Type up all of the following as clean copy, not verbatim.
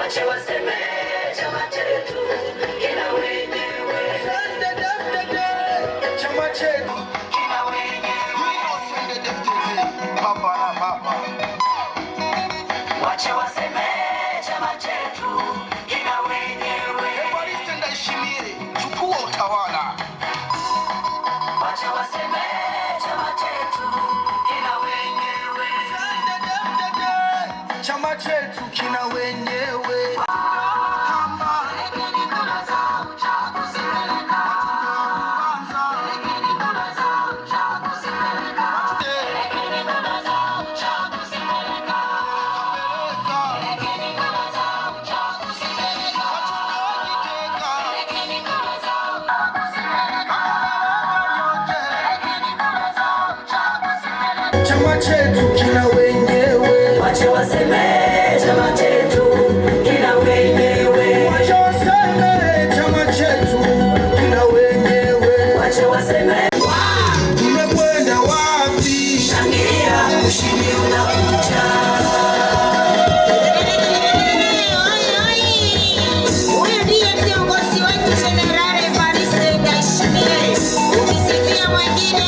wache waseme chama chetu kina wenyewe. Chama chetu kina wenyewe. Cndd-Fdd, baba na baba. Wache waseme chama chetu kina wenyewe. NDAYISHIMIYE, chukua utawala. Wache waseme chama chetu kina wenyewe. Cndd-Fdd, chama chetu kina wenyewe. Chama chetu kina wenyewe. Wache waseme chama chetu kina wenyewe. Wache waseme chama chetu kina wenyewe. Wache waseme. Tumekwenda wapi? Shangilia ushindi unakuja. Huyu ndiye kiongozi wetu Jenerali Evariste Ndayishimiye. Ukisikia mwingine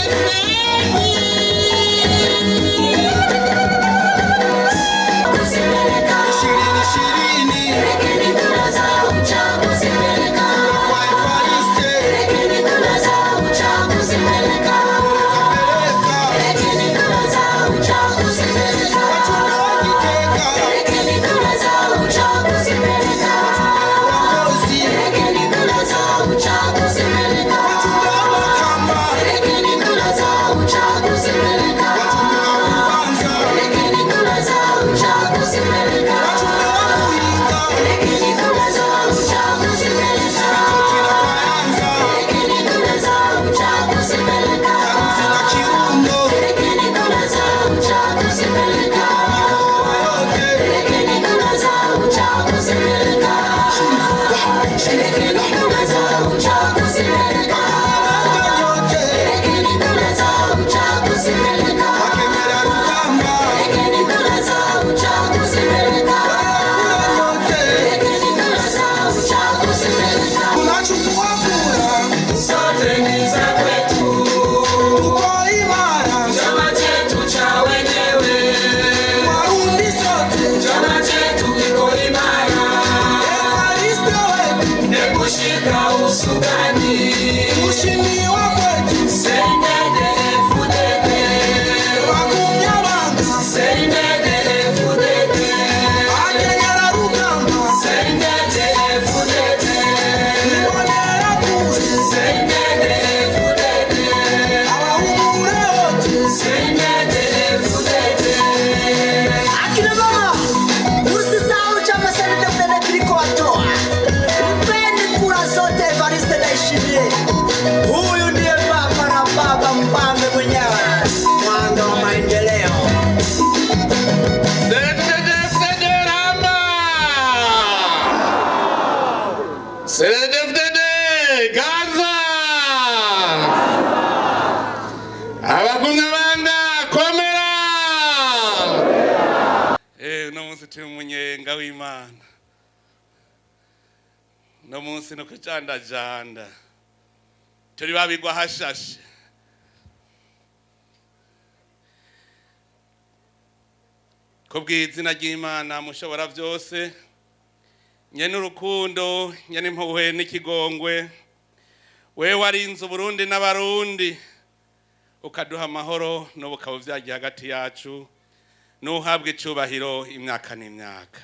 Cndd-Fdd, Gaza! Abagumyabanga, komera! Uno munsi turi umunyenga w'Imana. Uno munsi no kujandajanda. Turi babigwa hashashe. Kubw'izina ry'Imana mushobora byose. Nyene urukundo, nyene impuhwe n'ikigongwe, wewe warinze Uburundi n'abarundi, ukaduha amahoro n'ubukabo vyagiye hagati yacu, n'uhabwe icubahiro imyaka n'imyaka.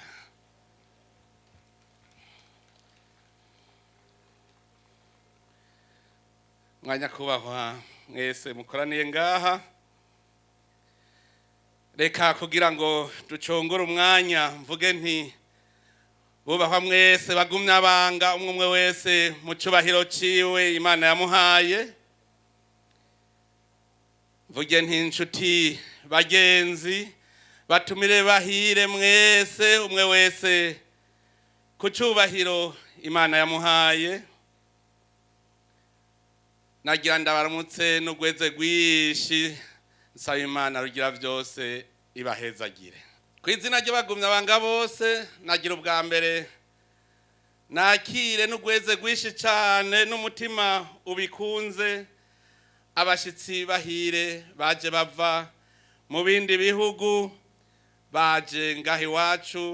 Mwanya kubahwa mwese mukoraniye ngaha, reka kugira ngo ducongore umwanya mvuge nti bubahwa mwese bagumyabanga umwe wese mu cubahiro ciwe Imana yamuhaye. Mvuge nti inshuti bagenzi batumire bahire mwese umwe wese ku cubahiro Imana yamuhaye. Nagira ndabaramutse n'ugweze gwishi nsaba Imana rugira vyose ibahezagire. kw'izina ry'abagumyabanga bose nagira ubwa mbere nakire n'ugweze rwinshi cyane n'umutima ubikunze abashitsi bahire baje bava mu bindi bihugu baje ngaha iwacu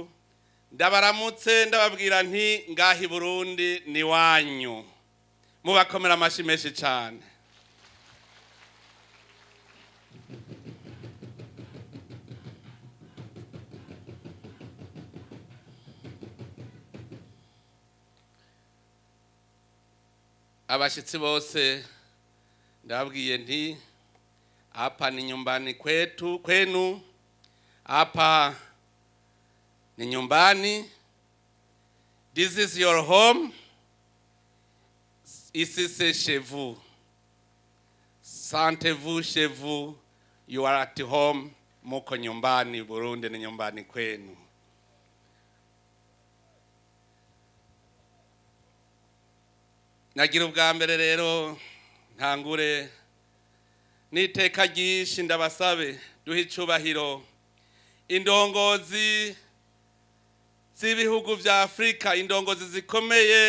ndabaramutse ndababwira nti ngaha i Burundi ni wanyu mubakomera amashi menshi cyane. Abashitsi bose ndababwiye nti hapa ni nyumbani kwenu, hapa ni nyumbani, this is your home, ici c'est chez vous, sentez-vous chez vous, you are at home, muko nyumbani. Burundi ni nyumbani kwenu. Nagira ubwa mbere rero ntangure n'iteka ryinshi ndabasabe duhe icubahiro indongozi z'ibihugu vya Afrika, indongozi zikomeye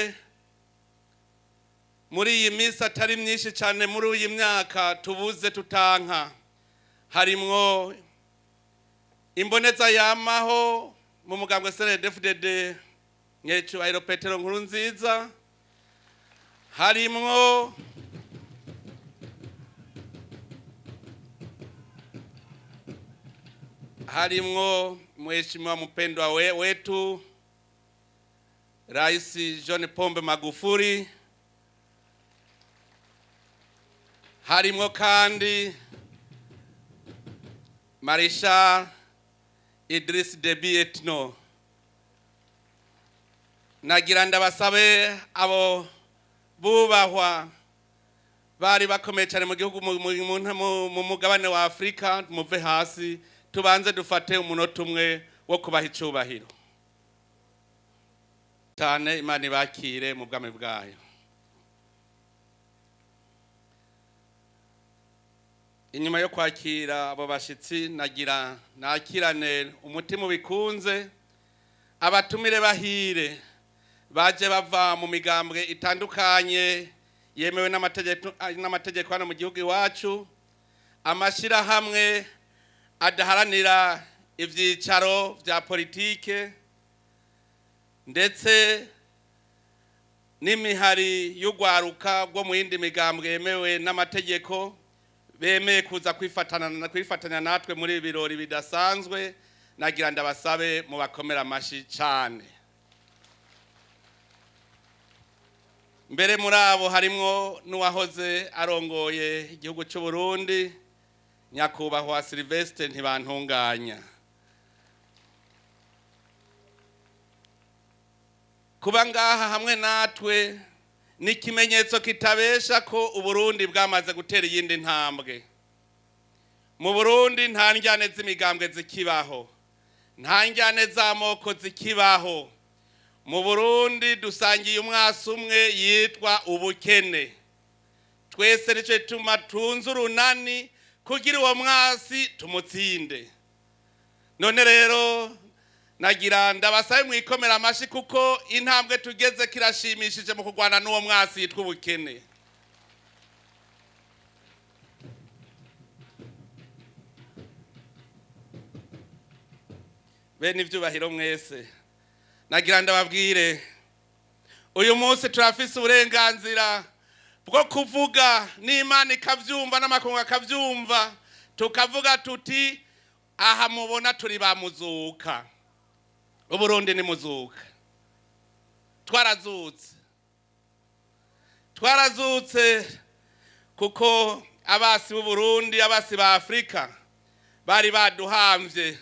muri iyi minsi atari myinshi cyane muri uyi myaka tubuze tutanka. Harimwo imboneza yamaho mu mugambwe Cndd-Fdd nyecubahiro Petero Nkurunziza, harimwo mheshimiwa mpendwa wetu Rais John Pombe Magufuli, harimwo kandi Marshal Idris Deby Itno. Nagira ndabasabe abo bubahwa bari bakomeye cyane mu gihugu mu mugabane wa Afrika muve hasi tubanze dufate umunota umwe wo kubaha icubahiro cyane. Imana ibakire mu bwami bwayo. Inyuma yo kwakira abo bashitsi nagira nakirane umutima ubikunze abatumire bahire baje bava mu migambwe itandukanye yemewe n'amategeko hano mu gihugu iwacu, amashirahamwe adaharanira ivyicaro vya politike ndetse n'imihari y'ugwaruka bwo mu yindi migambwe yemewe n'amategeko bemeye kuza kwifatanya natwe muri ibirori bidasanzwe. Nagira ndabasabe mu bakomera amashi cyane. Mbere muri abo harimwo n'uwahoze arongoye igihugu cy'u Burundi nyakubahwa Sylvestre Ntibantunganya. Kuba ngaha hamwe natwe ni ikimenyetso kitabesha ko Uburundi bwamaze gutera iyindi ntambwe. Mu Burundi nta njyane z'imigambwe zikibaho, nta njyane z'amoko zikibaho. Mu Burundi dusangiye umwasi umwe yitwa ubukene. Twese nico tuma tunze urunani kugira uwo mwasi tumutsinde. None rero nagira ndabasabe mwikomera amashi kuko intambwe tugeze kirashimishije mu kugwana n'uwo mwasi yitwa ubukene. Bene ivyubahiro mwese nagira ndababwire uyu munsi turafise uburenganzira bwo kuvuga n'Imana ikavyumva n'amakungu akavyumva, tukavuga tuti aha mubona turi bamuzuka. Uburundi ni muzuka, twarazutse kuko abasi b'Uburundi, abasi ba Afrika bari baduhamvye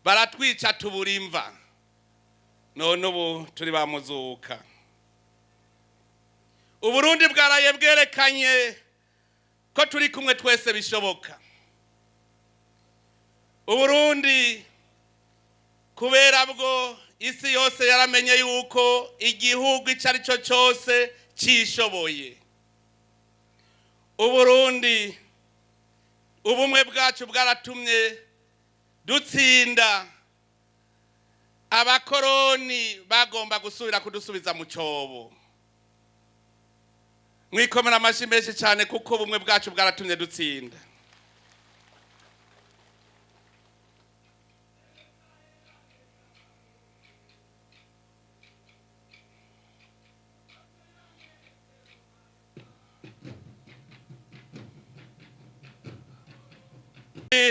baratwica tuburimva, none ubu turi bamuzuka. Uburundi bwaraye bwerekanye ko turi kumwe twese bishoboka. Uburundi kubera bwo isi yose yaramenye yuko igihugu icari cyo cose cishoboye. Uburundi ubumwe bwacu bwaratumye dutsinda abakoroni bagomba gusubira kudusubiza mu cyobo. Mwikomera amashyi menshi cyane kuko ubumwe bwacu bwaratumye dutsinda.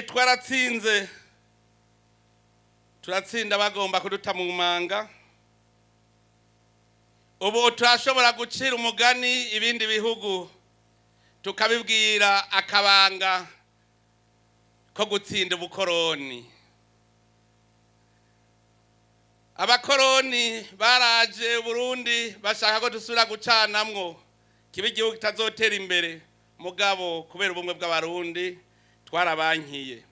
Twaratsinze, turatsinda bagomba kuduta mu manga. Ubu turashobora gucira umugani ibindi bihugu tukabibwira akabanga ko gutsinda ubukoroni. Abakoroni baraje Uburundi bashaka ko dusubira gucanamwo kiba igihugu kitazotera imbere, mugabo kubera ubumwe bw'abarundi twarabankiye.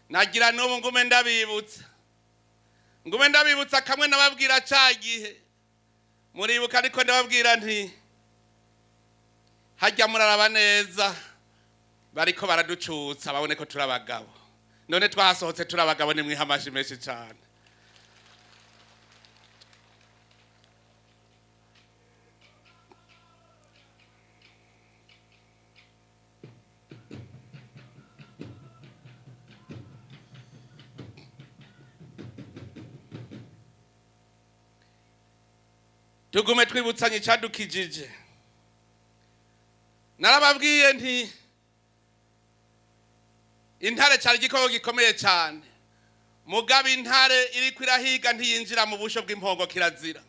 Nagira n'ubu ngume ndabibutsa kamwe nababwira cagihe. Muribuka ariko ndababwira nti hajya muraraba neza bariko baraducutsa babone ko turabagabo. None twasohotse turabagabo ni mwihamashi menshi cyane. Tugume twibutsanye cyadukijije. Narababwiye nti intare cyari igikoko gikomeye cyane. Mugabe intare iri kwirahiga ntiyinjira mu busho bw'impongo kirazira.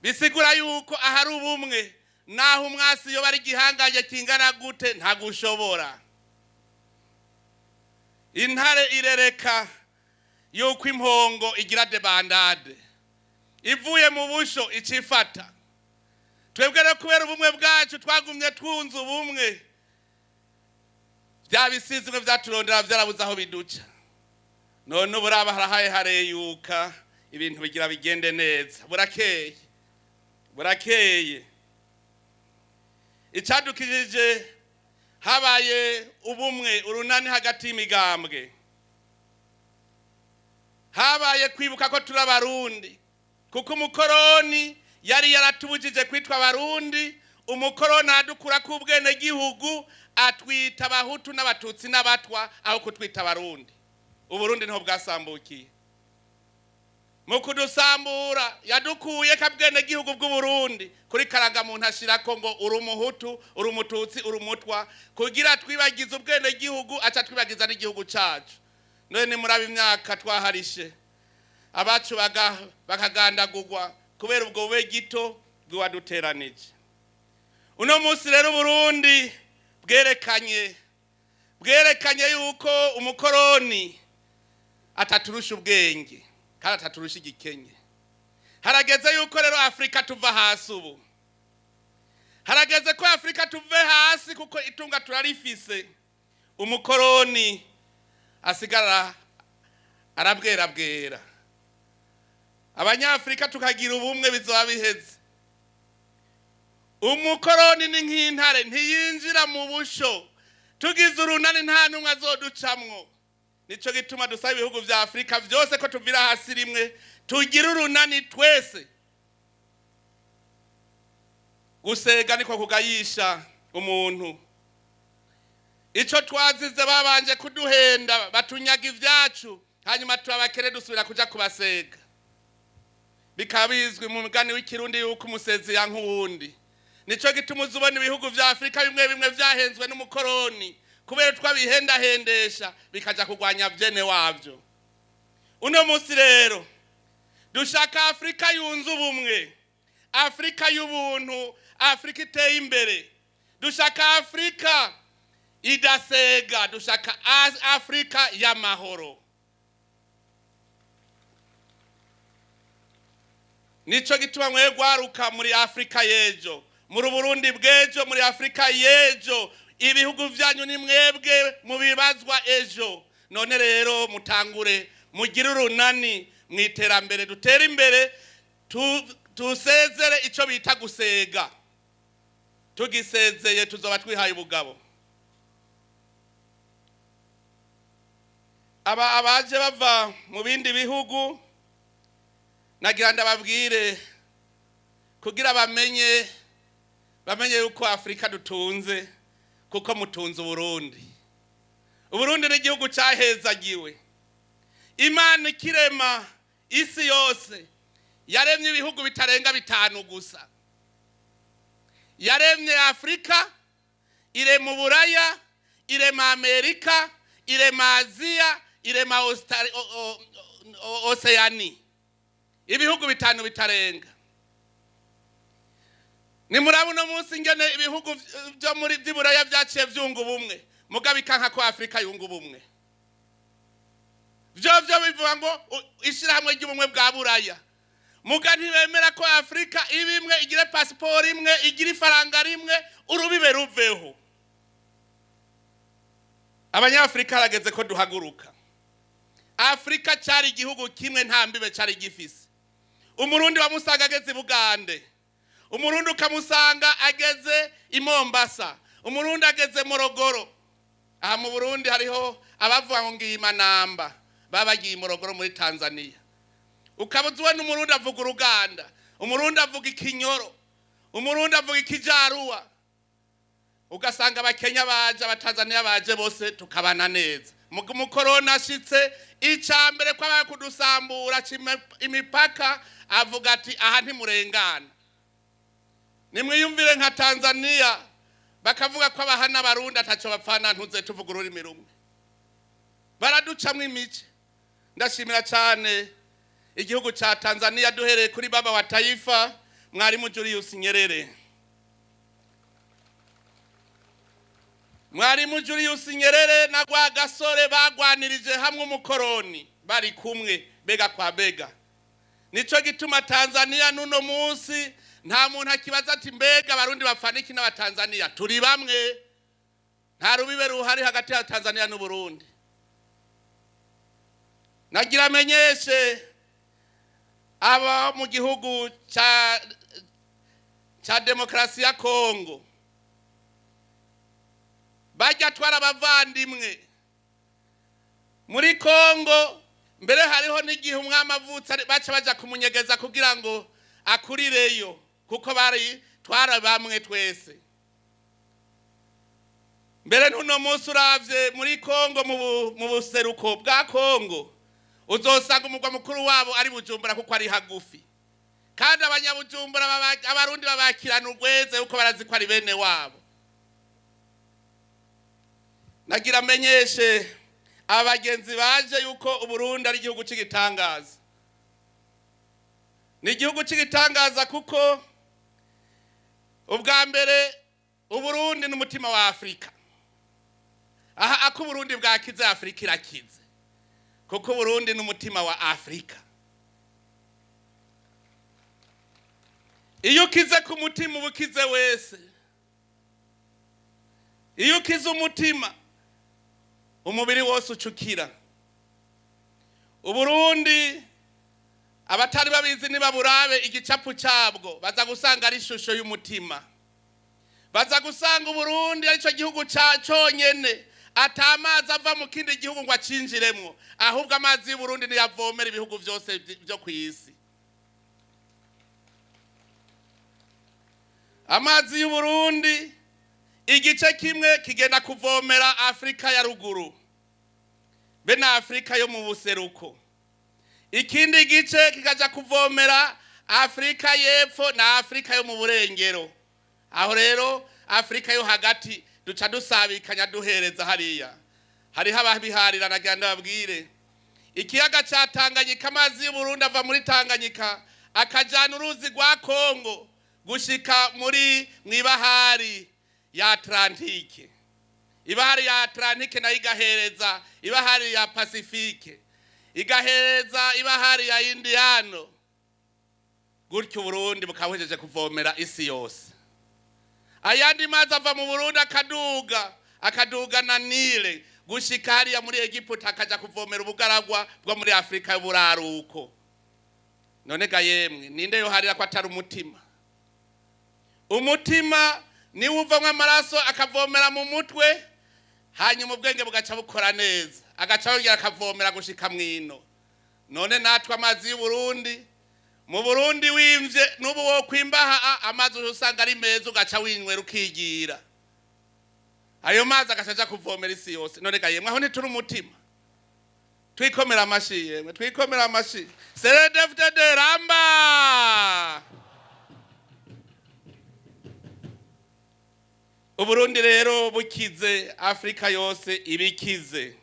Bisigura yuko ahari ubumwe naho umwasi yo bari gihangaje kingana gute nta gushobora. Intare irereka yuko impongo igira debandade. Ivuye mu busho icifata. Twebwe rero kubera ubumwe bwacu twagumye twunze ubumwe. Bya bisizwe byaturondera byarabuze aho biduca. None uburaba harahaye hareyuka ibintu bigira bigende neza. Burakeye. Icadukijije habaye ubumwe urunani hagati y'imigambwe. Habaye kwibuka ko turi abarundi. Kuko umukoroni yari yaratubujije kwitwa abarundi, umukoroni adukura ku bwene gihugu atwita abahutu n'abatutsi n'abatwa aho kutwita abarundi. Uburundi niho bwasambukiye. Mu kudusambura yadukuye kabwene gihugu bw'Uburundi kuri karanga muntu ashirako ngo uri umuhutu, uri umututsi, uri umutwa kugira twibagize ubwene gihugu aca twibagiza n'igihugu cacu. None murabe imyaka twaharishe. Abacu bakagandagurwa kubera ubwo bube gito bwaduteranije. Uno munsi rero Burundi bwerekanye yuko umukoroni ataturusha ubwenge kandi ataturusha igikenye. Harageze yuko rero Afrika tuva hasi ubu. Harageze ko Afrika tuve hasi kuko itunga turarifise. Umukoroni asigara arabwera. Abanyafrika tukagira ubumwe bizoba biheze. Umukoroni ni nk'intare ntiyinjira mu busho. Tugize urunani nta numwe azoducamwo. Nico gituma dusaba ibihugu vya Afrika byose ko tuvira hasi rimwe tugira urunani twese. Gusega niko kugayisha umuntu. Ico twazize babanje kuduhenda batunyaga ivyacu hanyuma turabakere dusubira kuja kubasega. Bikabizwe mu mugani w'ikirundi yuko umusezi yanka uwundi. Nico gituma uzubona ibihugu vya Afrika bimwe vyahenzwe n'umukoroni kubera twabihendahendesha bikaja kugwanya vyene wavyo. Uno munsi rero dushaka Afrika yunze ubumwe, Afrika y'ubuntu, Afrika iteye imbere. Dushaka Afrika idasega, dushaka Afrika y'amahoro. Nico gituma mwe gwaruka muri Afrika yejo, muri Burundi bwejo, muri Afrika yejo, ibihugu vyanyu ni mwebwe mubibazwa ejo. None rero mutangure mugire urunani mwiterambere dutera imbere tusezere ico bita gusega. Tugisezeye tuzoba twihaye ubugabo. abaje bava mu bindi bihugu nagira ndababwire kugira bamenye yuko Afrika dutunze kuko mutunze Uburundi. Uburundi ni igihugu cyahezagiwe. Imana ikirema isi yose yaremye ibihugu bitarenga 5 gusa. Yaremye Afrika, irema Buraya, irema Amerika, irema Aziya, irema Oceani. Ibihugu 5 bitarenga. Ni murabona munsi ngene ibihugu byo muri by'Iburaya byaciye vyunga ubumwe. Mugabe kanka ko Afrika yunga ubumwe. Vyo bivuga ngo ishirahamwe ry'ubumwe bwa Buraya. Muga ntibemera ko Afrika ibimwe igire passport imwe, igire ifaranga rimwe, urubibe ruveho. Abanyafrika harageze ko duhaguruka. Afrika cyari igihugu kimwe nta mbibe cyari gifise. Umurundi wamusanga ageze Bugande. Umurundi ukamusanga ageze i Mombasa. Umurundi ageze Morogoro. Aha mu Burundi hariho abavuga ngo ngiyima namba babagiye Morogoro muri Tanzania. Ukabuzwe n'umurundi avuga Uruganda, umurundi avuga Ikinyoro, umurundi avuga Ikijaruwa. Ugasanga abakenya baje abatanzania baje bose tukabana neza. Mu corona ashitse icambere kwa kudusambura imipaka avuga ati aha ntimurengana. Nimwiyumvire nka Tanzania bakavuga ko abahana barundi ataco bapfana ntuze tuvuga ururimi rumwe. Baraducamwe imice. Ndashimira cyane igihugu cha Tanzania duhereye kuri baba wa taifa Mwalimu Julius Nyerere. Mwalimu Julius Nyerere na Rwagasore bagwanirije hamwe umukoroni bari kumwe bega kwa bega. Nico gituma Tanzania nuno munsi nta muntu akibaza ati mbega abarundi bafaniki n'abatanzania turi bamwe. Nta rubibe ruhari hagati ya Tanzania n'u Burundi. Nagira menyeshe aba mu gihugu cha demokrasi ya Kongo bajya twara abavandimwe muri Kongo. Mbere hariho n'igihe umwami avutse baca baja kumunyegeza kugira ngo akurireyo kuko bari twara bamwe twese. Mbere nuno munsi uravye muri Kongo mu buseruko bwa Kongo uzosanga umugwa mukuru wabo ari Bujumbura kuko ari hagufi. Kandi abanyabujumbura abarundi babakirana urweze uko barazi ko ari bene wabo. Nagira menyeshe abagenzi baje yuko Uburundi ari igihugu cy'igitangaza. Ni igihugu cy'igitangaza kuko ubwa mbere Uburundi n'umutima wa Afrika. Aha ako Uburundi bwakize Afrika irakize. Kuko Uburundi n'umutima wa Afrika. Iyo kize ku mutima ubukize wese. Iyo kize umutima umubiri wose ucukira. Uburundi abatari babizi niba burabe igicapu cyabwo baza gusanga ari ishusho y'umutima. Baza gusanga Uburundi ari cyo gihugu cyonyene atamazi ava mu kindi gihugu ngo acinjiremwo, ahubwo amazi y'Uburundi niyavomera ibihugu byose byo ku isi. Amazi y'Uburundi igice kimwe kigenda kuvomera Afrika ya ruguru be na Afrika yo mu buseruko. Ikindi gice kikaja kuvomera Afrika y'epfo na Afrika yo mu burengero. Aho rero Afrika yo hagati duca dusabikanya duhereza hariya. Hariho ababiharira naganda babwire ikiyaga ca Tanganyika, amazi y'Uburundi ava muri Tanganyika akajana uruzi rwa Kongo gushika muri mwibahari ya Atlantike. Ibahari ya Atlantike na igahereza ibahari ya Pacifique, igahereza ibahari ya Indiano. Gutyo Burundi bukawejeje kuvomera isi yose. Ayandi mazi ava mu Burundi akaduga na Nile gushika hariya muri Egiputa akaja kuvomera ubugaragwa bwo muri Afrika y'uburaruko. None ga yemwe ninde yo harira ko atari umutima? Umutima ni uvamwe amaraso akavomera mu mutwe hanyuma ubwenge bugaca bukora neza. agaca yongera akavomera gushika mwino. None natwe amazi y'Uburundi, mu Burundi wimvye n'ubu wo kwimbaha amazi usanga ari meza ugaca winywera ukigira. Ayo mazi agacaja kuvomera isi yose. None ga yemwe aho ntituri umutima. Twikomera amashi yemwe, twikomera amashi. Cndd-Fdd ramba. Uburundi rero bukize, Afrika yose ibikize.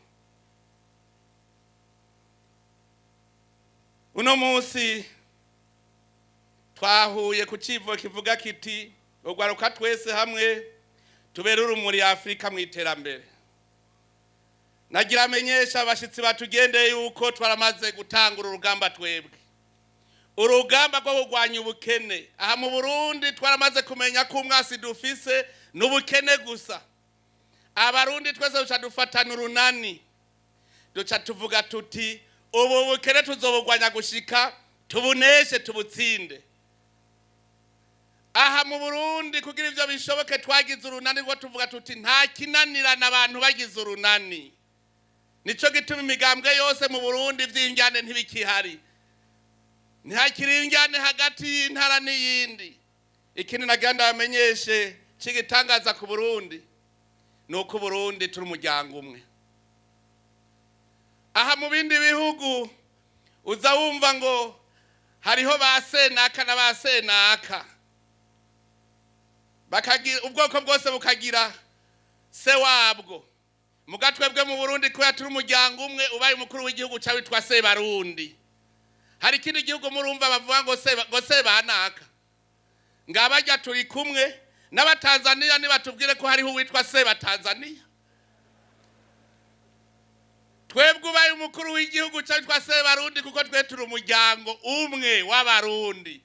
Uno munsi twahuye ku civo kivuga kiti ugwaruka twese hamwe tubera urumuri Afrika mu iterambere. Nagira amenyesha abashitsi batugendeye yuko twaramaze gutangura urugamba twebwe. Urugamba rwo kugwanya ubukene. Aha mu Burundi twaramaze kumenya ko umwasi dufise n'ubukene gusa. Abarundi twese duca dufatana urunani. Duca tuvuga tuti ubu bukene tuzobugwanya gushika tubuneshe tubutsinde. Aha mu Burundi kugira ivyo bishoboke twagize urunani rwo tuvuga tuti nta kinanirana abantu bagize urunani. Nico gituma imigambwe yose mu Burundi vy'injyane ntibikihari. Ntihakiri injyane hagati y'intara n'iyindi. Ikindi naganda bamenyeshe cigitangaza ku Burundi nuko Burundi turi umuryango umwe. Aha mu bindi bihugu uza wumva ngo hariho ba senaka na ba senaka. Bakagira ubwoko bwose bukagira se wabwo. Mugatwebwe mu Burundi ko turi umuryango umwe ubaye umukuru w'igihugu cyawe witwa se Barundi. Hari ikindi gihugu murumva bavuga ngo se banaka. Ngabajya turi kumwe n'abatanzania nibatubwire ko hariho witwa se batanzania. Twebwe ubaye umukuru w'igihugu cyawe witwa se Barundi kuko twe turi umuryango umwe w'abarundi.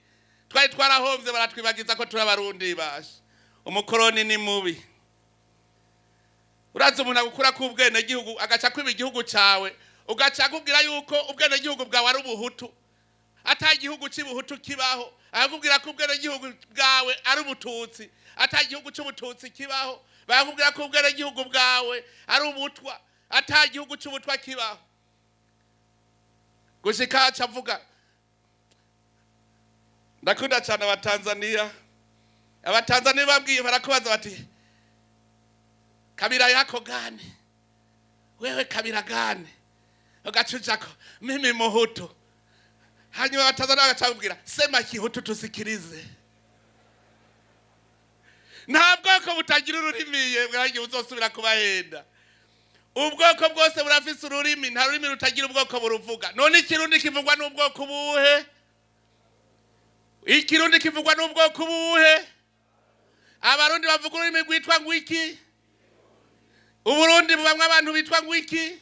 Twari twarahovye baratwibagiza ko turi abarundi basha. Umukoroni ni mubi. Uraza umuntu agukura ku ubwene gihugu agaca kwiba igihugu cawe ugaca kubwira yuko ubwene gihugu bwawe ari ubuhutu. Ata igihugu cy'ubuhutu kibaho. Akubwira ko ubwene gihugu bwawe ari ubututsi. Ata igihugu cy'ubututsi kibaho. Bakubwira ko ubwene gihugu bwawe ari ubutwa. Ata igihugu cy'ubutwa kibaho. Gushika cavuga. Ndakunda cyane abatanzania. Abatanzania babwiye barakubaza bati Kabira yako gani? Wewe kabira gani? Ugachujako mimi muhutu. Hanyuma abatanzania bagacakubwira sema kihutu tusikirize. Ntabwo ko butagira ururimiye bwagiye uzosubira kubahenda. Ubwoko bwose burafise ururimi, nta rurimi rutagira ubwoko buruvuga. None ikirundi kivugwa n'ubwoko buhe? Ikirundi kivugwa n'ubwoko buhe? Abarundi bavuga ururimi rwitwa ngwiki? Uburundi bubamwe abantu bitwa ngwiki?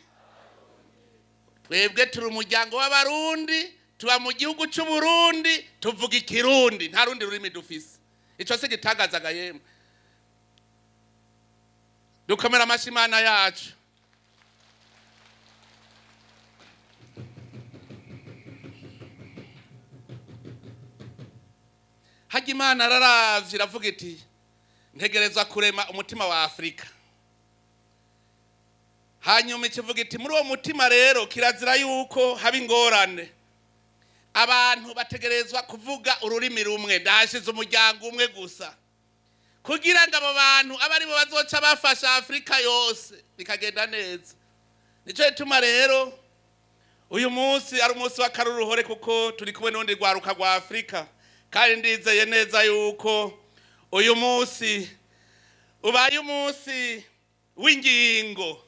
Twebwe turi umuryango w'abarundi, tuba mu gihugu cy'Uburundi, tuvuga ikirundi, nta rundi rurimi dufise. Ico se gitangazaga yemwe. Dukomera amashimana yacu. Hagimana araravye iravuga iti ntegerezwa kurema umutima wa Afrika. Hanyuma ikivuga iti muri uwo mutima rero kirazira yuko haba ingorane. Abantu bategerezwa kuvuga ururimi rumwe, ndashize umuryango umwe gusa. Kugira ngo abo bantu abari bo bazoca bafasha Afrika yose bikagenda neza. Nico gituma rero uyu munsi ari umunsi w'akaruruhore kuko turi kumwe n'undi rwaruka rwa Afrika. Kandi ndizeye neza yuko uyu munsi ubaye umunsi w'ingingo.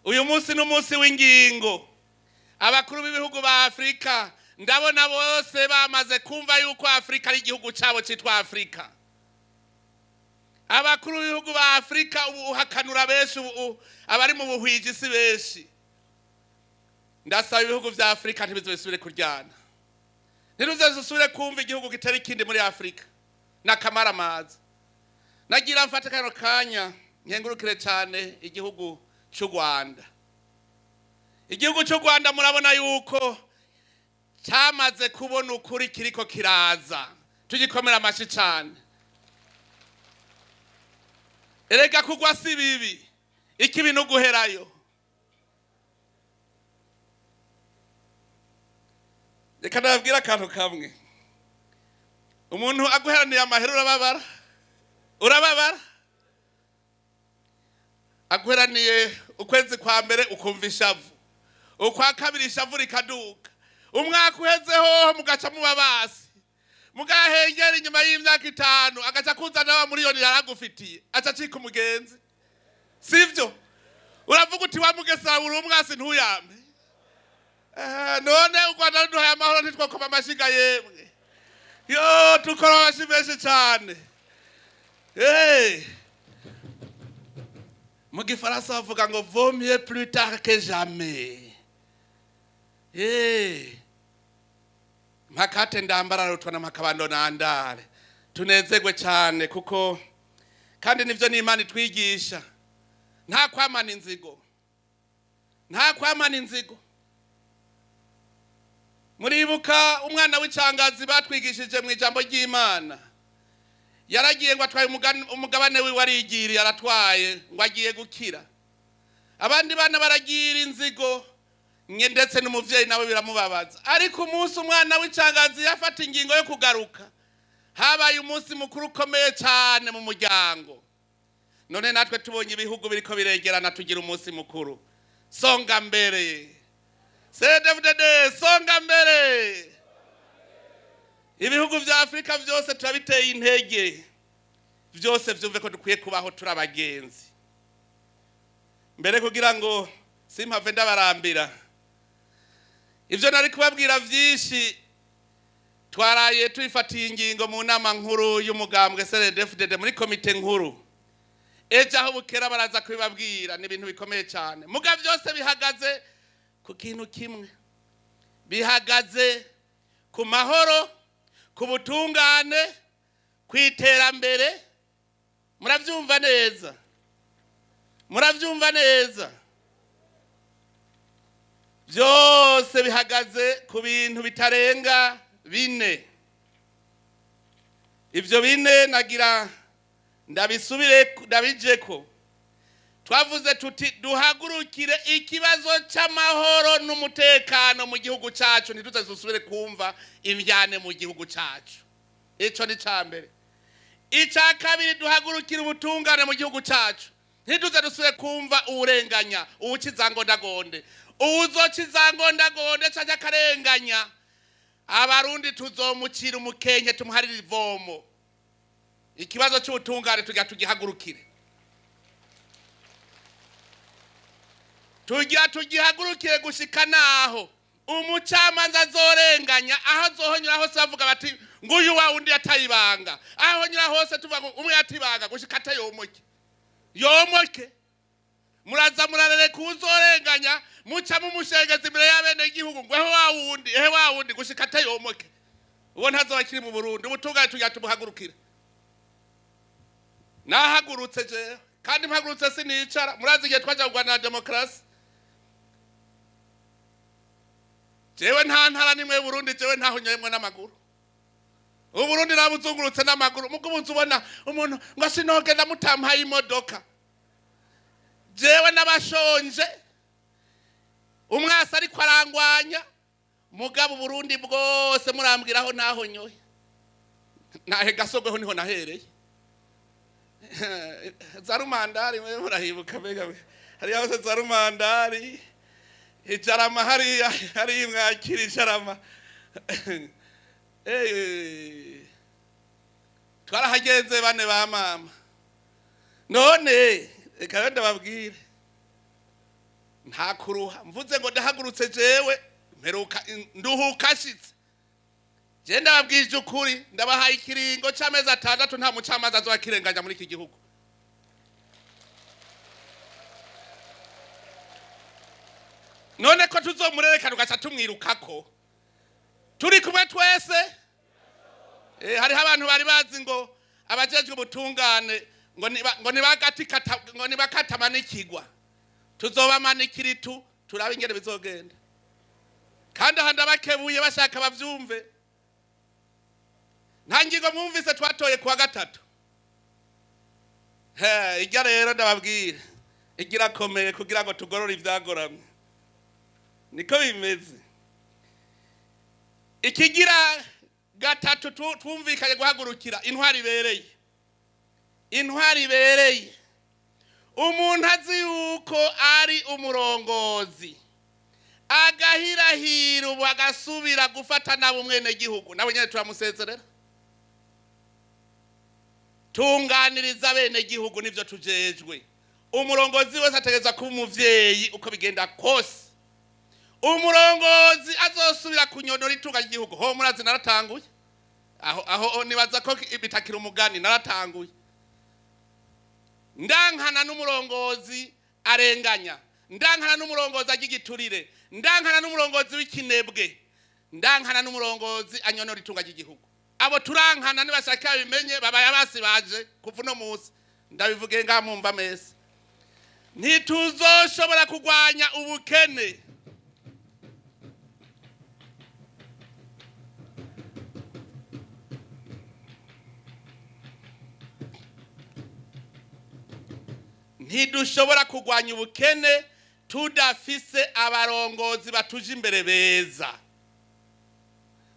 Uyu munsi n'umunsi w'ingingo. Abakuru b'ibihugu ba Afrika ndabona bose bamaze kumva yuko Afrika ari igihugu cyabo cyitwa Afrika. Abakuru b'ibihugu ba Afrika ubu hakanura benshi abari mu buhwiji si benshi. Ndasaba ibihugu vya Afrika ntibizosubire kuryana. Ntiruzosubire kumva igihugu kitari kindi muri Afrika. Nakamara amazi. Nagira mfate kano kanya nkengurukire cyane igihugu cy'u Rwanda. Igihugu cy'u Rwanda murabona yuko cyamaze kubona ukuri kiriko kiraza. Tugikomera amashi cyane. Erega kugwa si bibi. Ikibi no guherayo. reka ndababwira akantu kamwe. Umuntu aguheraniye amahera urababara aguheraniye ukwezi kwa mbere ukumva ishavu, ukwa kabiri ishavu rikaduka, umwaka uhezeho mugaca mubabasi, mugahengera inyuma y'imyaka 5 agaca kuzana wa miliyoni yaragufitiye aca cika umugenzi, sivyo? Uravuga uti wamugesera buri umwasi ntuyambe. None u Rwanda ruduhaye amahoro ntitwokoma amashiga yemwe. Yo tukora abashimeshe cyane. Mu gifaransa bavuga ngo vaut mieux plus tard que jamais. Makate ndambara rutwana makabando nandare. Tunezegwe cyane kuko kandi nivyo n'Imana itwigisha. Nta kwamana inzigo. Muribuka umwana w'icangazi batwigishije mu ijambo ry'Imana. Yaragiye ngo atwaye umugabane we warigiriye aratwaye ngo agiye gukira. Abandi bana baragira inzigo ndetse n'umuvyeyi nawe biramubabaza. Ariko umunsi umwana w'icangazi yafata ingingo yo kugaruka, habaye umunsi mukuru ukomeye cyane mu muryango. None natwe tubonye ibihugu biriko biregerana tugira umunsi mukuru. Songa mbere. Cndd-Fdd songa mbere. Ibihugu vya Afrika vyose turabiteye intege. Vyose vyumve ko dukwiye kubaho turabagenzi. Mbere kugira ngo simpave ndabarambira. Ivyo nari kubabwira vyinshi twaraye twifatiye ingingo mu nama nkuru y'umugambwe Cndd-Fdd muri komite nkuru. Ejo aho bukera baraza kubibabwira ni ibintu bikomeye cyane. Muga vyose bihagaze ku kintu kimwe. Bihagaze ku mahoro, ku butungane, ku iterambere. Muravyumva neza. Byose bihagaze ku bintu bitarenga 4. Ivyo 4 nagira ndabijeko. Twavuze tuti duhagurukire ikibazo cy'amahoro n'umutekano mu gihugu cyacu, ntituzasubire kumva imyane mu gihugu cyacu. Ico ni cambere. Ica kabiri duhagurukire ubutungane mu gihugu cyacu, ntituzasubire kumva uburenganya, ubucizangondagonde. Uzocizangondagonde cyangwa karenganya, abarundi tuzomucira umukenke tumuharira ivomo. Ikibazo cy'ubutungane tugihagurukire. Tugihagurukire gushika naho umucamanza azorenganya, aho azohonyura hose bavuga bati nguyu wa undi atayibanga, aho nyura hose tuvuga umwe atibanga gushika yomoke. Muraza murarere kuzorenganya muca mu mushengezi imbere y'abene igihugu ngo ehe wa wundi gushika yomoke. Uwo ntazoba kiri mu Burundi. Ubutungane tumuhagurukire. Nahagurutse je kandi mpagurutse sinicara. Murazi igihe twaje kugwana na demokarasi, jewe nta ntara nimwe y'Uburundi jewe ntaho nyoyemwe n'amaguru. Uburundi nabuzungurutse n'amaguru. Mugubunze ubona umuntu ngo sinogenda mutampaye imodoka. Jewe nabashonje, umwasa ariko arangwanya, mugabo Burundi bwose murambwiraho naho nyoye. Nahe gasogweho niho nahereye. Zarumandari mwe murahibuka mbega hari hose Zarumandari ijarama hari mwakiri ijarama. Twarahagenze bane ba mama. None reka ndababwire nta kuruha mvuze ngo ndahagurutse jewe mperuka nduhukashitse. Je ndababwije ukuri ndabahaye ikiringo cy'amezi 6 nta mucamaza azokirenganya muri iki gihugu. None ko tuzomurereka tugaca tumwirukako turi kumwe twese. Hari abantu bari bazi ngo abajejwe ubutungane ngo nibakatamanikirwa, tuzobamanikira itu turabe ingene bizogenda. Kandi aha ndabakebuye bashaka bavyumve. Nta ngingo mwumvise twatoye kuwa 3. Ijya rero ndababwira igira komeye kugira ngo tugorore ibyagoramwe. Niko bimeze. ikigira gatatu twumvikanye guhagurukira intwari ibereye. Intwari ibereye umuntu azi yuko ari umurongozi agahirahira ubu agasubira gufata nabo umwene gihugu nabo nyene turamusezerera. Tunganiriza bene gihugu nivyo tujejwe. Umurongozi wese ategeza kuba umuvyeyi uko bigenda kose. Umurongozi azosubira kunyonora itunga ry'igihugu. Ho murazi naratanguye. Aho nibaza ko bitakira umugani naratanguye. Ndankana n'umurongozi arenganya. Ndankana n'umurongozi agigiturire. Ndankana n'umurongozi w'ikinebwe. Ndankana n'umurongozi anyonora itunga ry'igihugu. Abo turankana nibashaka bimenye babaye abasi baje kuva no musi. Ndabivuge ngamumva mese. Ntituzoshobora kugwanya ubukene. Ntidushobora kugwanya ubukene tudafise abarongozi batuje imbere beza.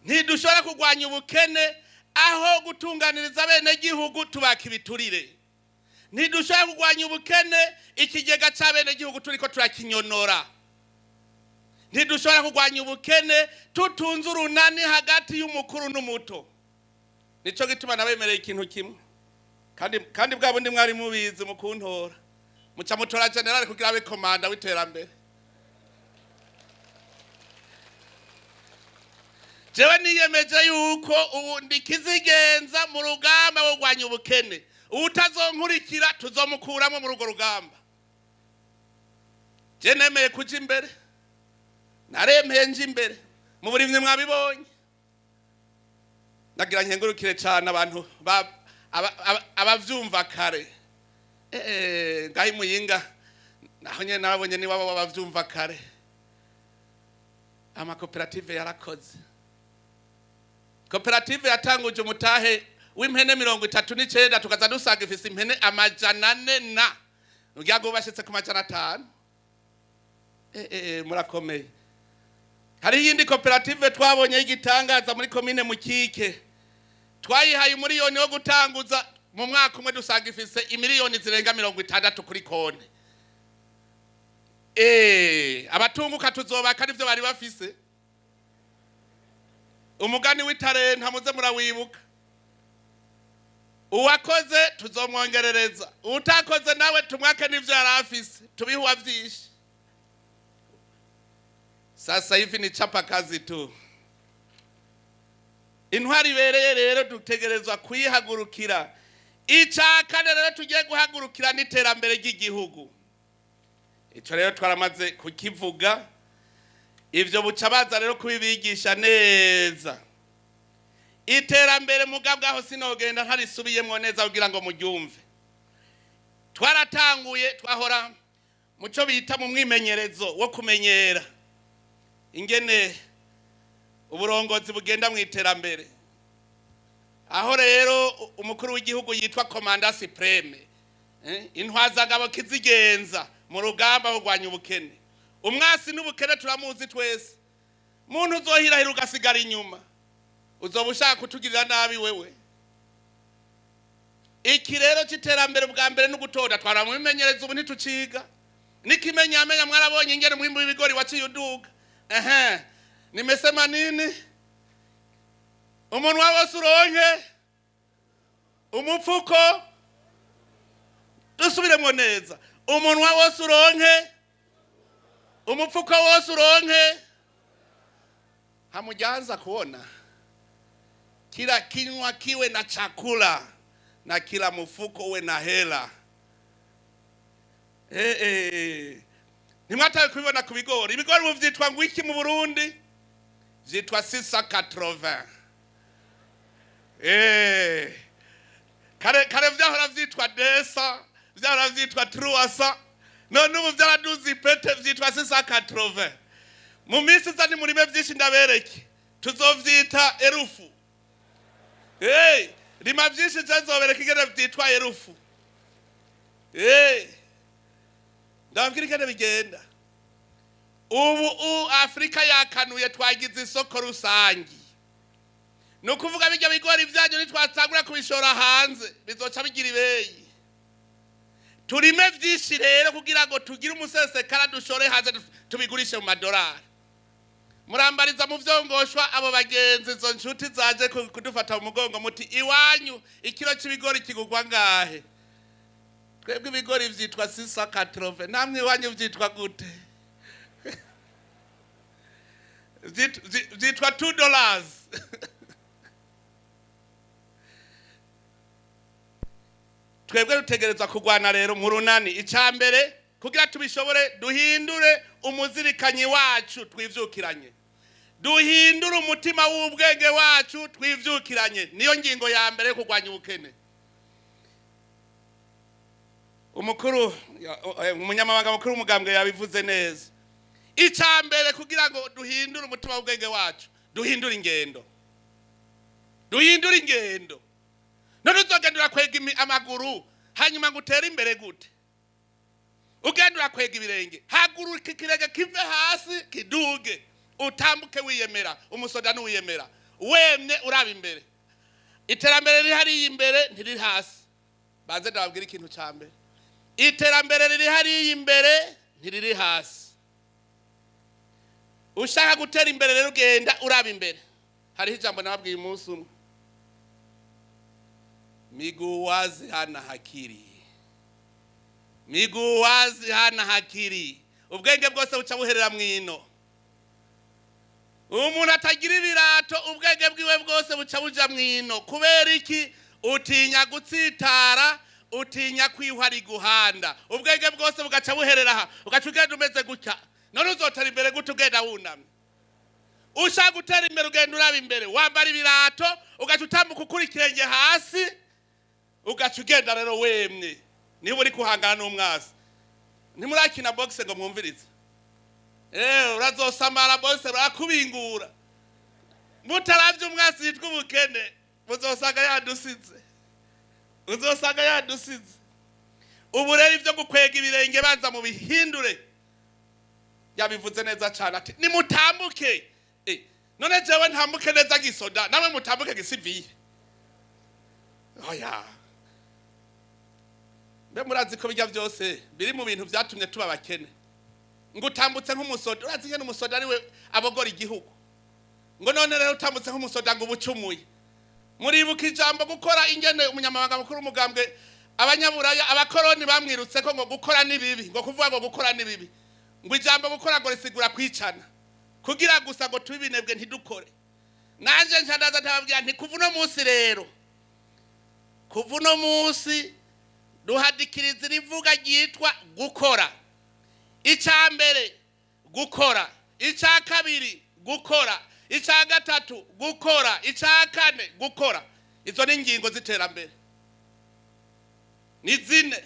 Ntidushobora kugwanya ubukene aho gutunganiriza bene gihugu tubaka ibiturire. Ntidushobora kugwanya ubukene ikigega c'abene gihugu turiko turakinyonora. Ntidushobora kugwanya ubukene tutunze urunani hagati y'umukuru n'umuto. Nico gituma nabemereye ikintu kimwe. Kandi bwa bundi mwari mubizi mukuntora. Muca mutora general kugira abe komanda w'iterambere. Jewe niyemeje yuko ubu ndikizigenza mu rugamba wo gwanya ubukene. Utazonkurikira tuzomukuramo mu rugo rugamba. Je nemeye kuja imbere. Naremeye nje imbere. Mu burimwe mwabibonye. Ndagira nkengurukire cyane abantu abavyumva kare. Ngahi muyinga naho nyene nabonye ni babo bavyumva kare. Ama koperative yarakoze. Koperative yatanguje umutahe w'impene 39 tukaza dusanga ifise impene amajana 4 na ngiyago bashitse ku majana 5. Murakomeye. Hari yindi koperative twabonye igitangaza muri komine Mukike. Twayihaye umuriyoni wo gutanguza mu mwaka umwe dusanga ifise imiliyoni zirenga 60 kuri konti. Abatunguka tuzobaka nivyo bari bafise. Umugani w'itare ntamuze murawibuka. Uwakoze tuzomwongerereza. Utakoze nawe tumwake nivyo yarafise. Tubihuwa vyinshi. Sasa hivi ni chapa kazi tu. Intwari ibereye rero dutegerezwa kuyihagurukira. Icakane rero tugiye guhagurukira n'iterambere ry'igihugu. Ico rero twaramaze kukivuga. Ivyo buca baza rero kubibigisha neza. Iterambere mugabwa aho sinogenda ntarisubiyemwo neza kugira ngo muryumve. Twaratanguye twahora muco bita mu mwimenyerezo wo kumenyera ingene uburongozi bugenda mu iterambere. Aho rero umukuru w'igihugu yitwa komanda supreme. Intwazangabo kizigenza mu rugamba rwo gwanya ubukene. Umwasi n'ubukene turamuzi twese. Muntu uzohirahira ugasigara inyuma. Uzoba ushaka kutugirira nabi wewe. Iki rero c'iterambere bwa mbere n'ugutonda twaramumenyereza ubu ntituciga. Nikimenyamenya mwarabonye ingene mwimbu w'ibigori waciye uduga. Nimesema nini? Umunwa wose uronke umufuko dusubiremwo neza. Umunwa wose uronke umufuko wose uronke. Hamujanza kuona kila kinywa kiwe na chakula na kila mfuko uwe na hela. Nimwataye kubibona ku bigori. Ibigori muvyitwa ngwiki mu Burundi? Vyitwa 680. Kare vyahora vyitwa desa, vyahora vyitwa truasa. None ubu vyaraduze ipete vyitwa 680. Mu misi zani muribe vyinshi ndabereke. Tuzovyita erufu. Rima vyinshi zazobereka ingene vyitwa erufu. Ndabwira ingene bigenda. Ubu Afrika yakanuye twagize isoko rusangi. nukuvuga bijya bigori byanyu nitwatangura kubishora hanze bizoca bigira ibeyi. Turime vyinshi rero kugira ngo tugire umusesekara dushore hanze tubigurishe mu madolari. Murambariza mu vyongoshwa abo bagenzi zo nshuti zaje kudufata mu mugongo muti iwanyu ikiro c'ibigori kigugwa ngahe? Twebwe ibigori vyitwa 680 namwe iwanyu vyitwa gute? Vyitwa $2. Twebwe dutegereza kugwana rero mu runani icambere kugira tubishobore duhindure umuzirikanyi wacu twivyukiranye. Duhindure umutima w'ubwenge wacu twivyukiranye. Niyo ngingo ya mbere kugwanya ubukene. Umunyamabanga mukuru w'umugambwe yabivuze neza. Icambere kugira ngo duhindure umutima w'ubwenge wacu, duhindure ingendo. Duhindure ingendo. None uzogendura kwega amaguru hanyuma ngutera imbere gute? Ugendura kwega ibirenge haguruka ikirenge kive hasi kiduge utambuke wiyemera umusoda n'uwiyemera wemye uraba imbere. Iterambere riri hari imbere ntiriri hasi. Banze ndababwira ikintu cyambere. Iterambere riri hari imbere ntiriri hasi. Ushaka gutera imbere rero ugenda uraba imbere. Hariho ijambo nababwiye umunsi umwe. Miguu wazi hana hakiri. Miguu wazi hana hakiri. Ubwenge bwose buca buherera mwino. Umuntu atagira ibirato ubwenge bwiwe bwose buca buja mwino. Kubera iki? Utinya gutsitara, utinya kwihwari guhanda. Ubwenge bwose bugaca buherera aha. Ugaca ugenda umeze gutya. None uzotera imbere gute ugenda wunamye? Ushaka gutera imbere ugenda uraba imbere. Wambara ibirato ugaca utambuka ukura ikirenge hasi. Ugaca ugenda rero wemye. Niba uri kuhangana n'umwasi. Ntimurakina boxe ngo mwumvirize. Urazosamara bose barakubingura. Mutaravye umwasi yitwa ubukene. Muzosanga yadusize. Uzosanga yadusize. Ubu rero ivyo gukwega ibirenge banza mu bihindure. Yabivuze neza cyane ati nimutambuke. None jewe ntambuke neza gisoda namwe mutambuke gisivile. Oya. Mbe murazi ko bijya byose biri mu bintu byatumye tuba bakene. Ngo utambutse nk'umusoda urazi ngene umusoda ariwe abogora igihugu. Ngo none rero utambutse nk'umusoda ngo ubucumuye. Muribuka ijambo gukora ingene umunyamabanga mukuru umugambwe abanyaburaya abakoroni bamwirutse ko ngo gukora nibibi ngo kuvuga ngo gukora nibibi. Ngo ijambo gukora ngo risigura kwicana. Kugira gusa ngo tubinebwe ntidukore. Nanje nshandaza ntababwira nti kuvuno munsi rero. Kuvuno munsi duhadikiriza rivuga ryitwa gukora. Icambere gukora, ica kabiri gukora, ica gatatu gukora, ica kane gukora. Izo ni ingingo z'iterambere. Ni zine.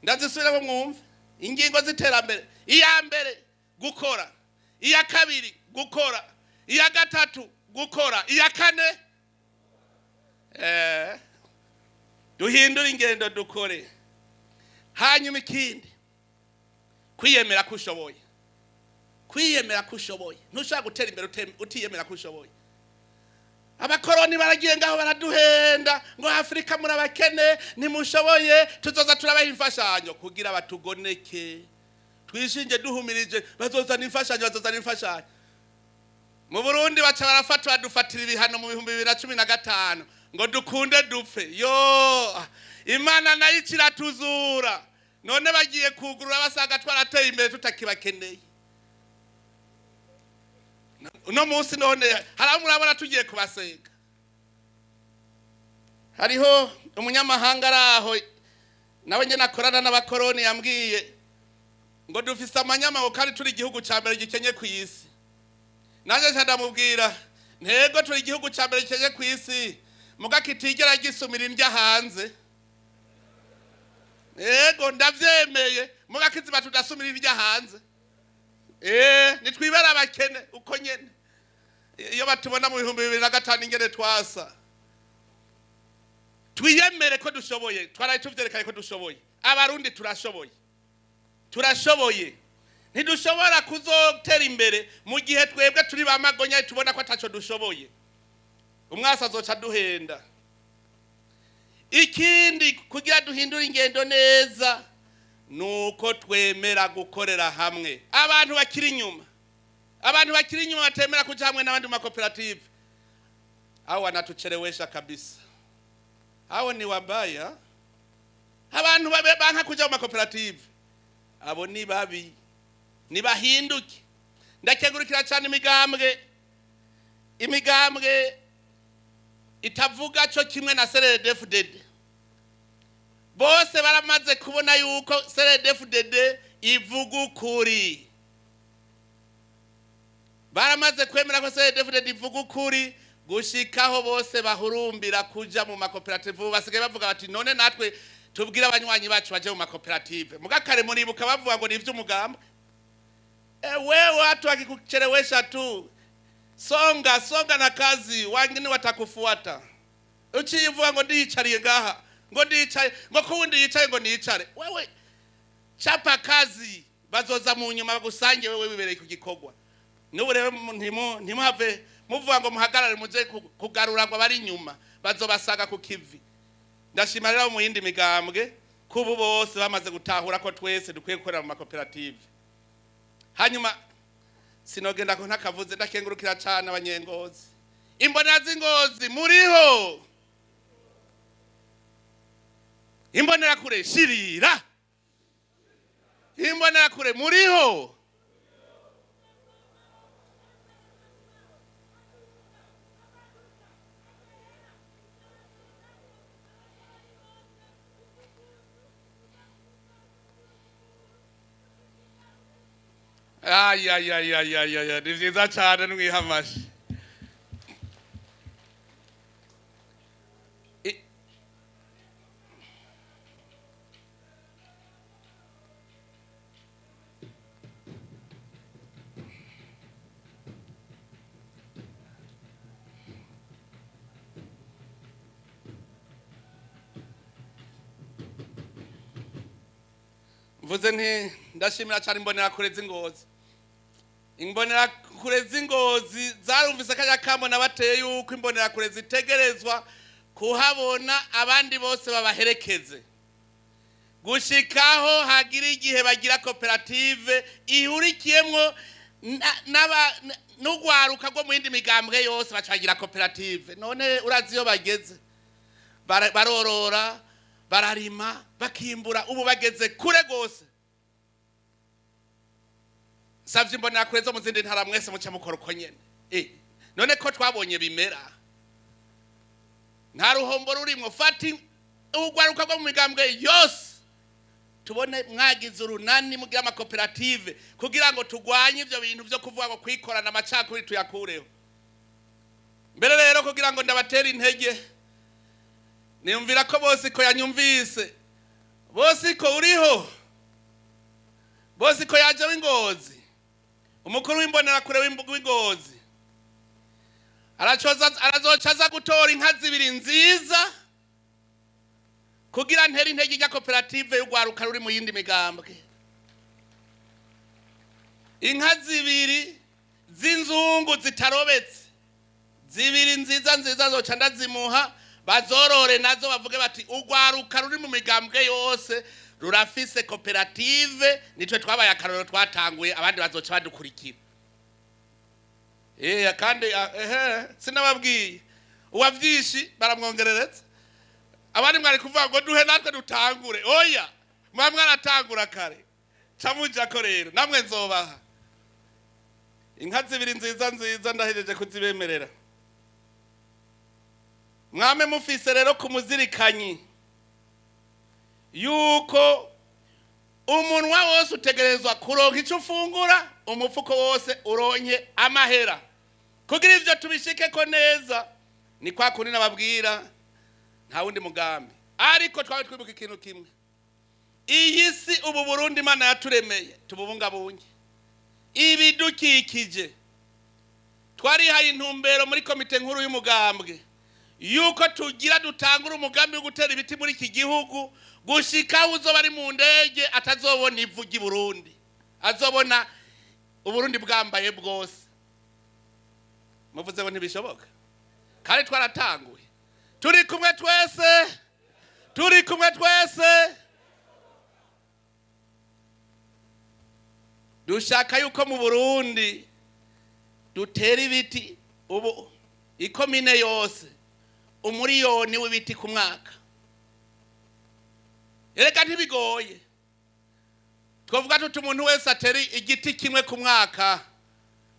Ndazisubiramo mwumve. Ingingo z'iterambere. Iya mbere gukora, iya kabiri gukora, iya gatatu gukora, iya kane duhindura ingendo dukore. Hanyuma ikindi kwiyemera kushoboye. Kwiyemera kushoboye. Ntushaka gutera imbere utiyemera kushoboye. Abakoroni baragiye ngaho baraduhenda ngo Afrika muri abakene ntimushoboye tuzoza turabaha imfashanyo kugira batugoneke. Twishinge duhumirije bazozana imfashanyo. Mu Burundi baca barafata badufatira ibihano mu 2015 ngo dukunde dupfe. Yo Imana nayo ikiratuzura. None bagiye kugurura basaga twarateye imbere tutakibakeneye. Uno munsi none haramurabona tugiye kubasega. Hariho umunyamahanga araho nawe nyene akorana n'abakoroni yambwiye ngo dufise amanyama kandi turi igihugu ca mbere gikenye ku isi. Naje ndamubwira ntego turi igihugu ca mbere gikenye ku isi muga kitigera gisumira indya hanze. Ego ndavyemeye muga kiziba tudasumira indya hanze. Nitwibera abakene uko nyene. Iyo batubona mu 2005 ingene twasa. Twiyemere ko dushoboye, twaraye tuvyerekanye ko dushoboye. Abarundi turashoboye. Turashoboye. Ntidushobora kuzotera imbere mu gihe twebwe turi bamagonya tubona ko ataco dushoboye. umwasi azoca duhenda. Ikindi kugira duhindura ingendo neza nuko twemera gukorera hamwe. Abantu bakiri inyuma batemera kuja hamwe n'abandi mu makoperative, hao wanatuchelewesha kabisa. Hao ni wabaya. Abantu banka kuja mu makoperative, abo ni babi, nibahinduke. Ndakegurukira cyane imigambwe itavuga cyo kimwe na Cndd-Fdd. Bose baramaze kubona yuko Cndd-Fdd ivuga ukuri. Baramaze kwemera ko Cndd-Fdd ivuga ukuri, gushikaho bose bahurumbira kuja mu makoperative. Basigaye bavuga bati none natwe tubwira abanywanyi bacu baje mu makoperative. Mugakare muribuka bavuga ngo ni ivy'umugambwe. Wewe watu wakikuchelewesha tu, songa na kazi, wengine watakufuata. Uchivuga ngo ndiyicariye ngaha, ngo ndiyicaye, ngo kundi yicaye ngo niyicare. Wewe chapa kazi, bazoza mu nyuma bagusange wewe wibereye ku gikorwa. N'ubu rero ntimuhave muvuga ngo muhagarare muje kugarura ngo bari inyuma, bazobasaga ku kivi. Ndashima rero mu yindi migambwe kubu bose bamaze gutahura ko twese dukwiye gukorera mu makoperative. Hanyuma sinogenda ko ntakavuze, ndakengurukira cyane abanyengozi. Imbonera z'ingozi muriho? Imbonera kure shirira. Imbonera kure muriho? Ni vyiza cyane nwihamashe. Mvuze nti ndashimira cyane imbonera kure z'ingozi. Imbonera kure z'ingozi zarumvise kanya kamona bateye yuko imbonera kure zitegerezwa kuhabona abandi bose babaherekeze. Gushikaho hagira igihe bagira koperative ihurikiyemwo n'ugwaruka rwo mu yindi migambwe yose bacagira koperative. None urazi iyo bageze barorora, bararima, bakimbura, ubu bageze kure gose. Savye imbonera kure zo mu zindi ntara mwese muca mukora uko nyene. None ko twabonye bimera, nta ruhombo rurimwo. Fati ugwaruka rwo mu migambwe yose tubone mwagize urunani mugira amakoperative kugira ngo tugwanye ivyo bintu vyo kuvuga ngo kwikorana amacakuri tuyakureho. Mbere rero kugira ngo ndabatera intege, niyumvira ko bose ko yanyumvise, bose ko uriho, bose ko yaje w'ingozi, umukuru w'imbonera kure w'ingozi arazocaza gutora inka zibiri nziza kugira ntera intege ya koperative y'ugwaruka ruri mu yindi migambwe. Inka zibiri z'inzungu zitarobetse, zibiri nziza zoca ndazimuha, bazorore nazo bavuge bati ugwaruka ruri mu migambwe yose rurafise koperative, nitwe twabaye akaroro twatanguye, abandi bazoca badukurikira. Kandi sinababwiye uwavyishi baramwongerereza. Abandi mwari kuvuga ngo duhe natwe dutangure. Oya, mwamwe aratangura kare, camuja ko rero namwe nzobaha inka zibiri nziza ndahejeje kuzibemerera. Mwame mufise rero kumuzirikanyi yuko umunwa wose utegerezwa kuronka ico ufungura, umufuko wose uronke amahera. Kugira ivyo tubishike ko neza, ni kwa kundi nababwira nta wundi mugambi. Ariko twawe twibuka ikintu kimwe, iyi si ubu Burundi Imana yaturemeye tububungabunge. Ibidukikije twarihaye intumbero muri komite nkuru y'umugambwe yuko tugira dutangura umugambi wo gutera ibiti muri iki gihugu, gushika uzoba ari mu ndege atazobona ivu ry'i Burundi, azobona Uburundi bwambaye bwose. Muvuze ngo ntibishoboka? kandi twaratanguye turi kumwe twese dushaka yuko mu Burundi dutera ibiti ubu ikomine yose umuriyoni w'ibiti ku mwaka. Erega ntibigoye twavuga tuti umuntu wese atera igiti kimwe ku mwaka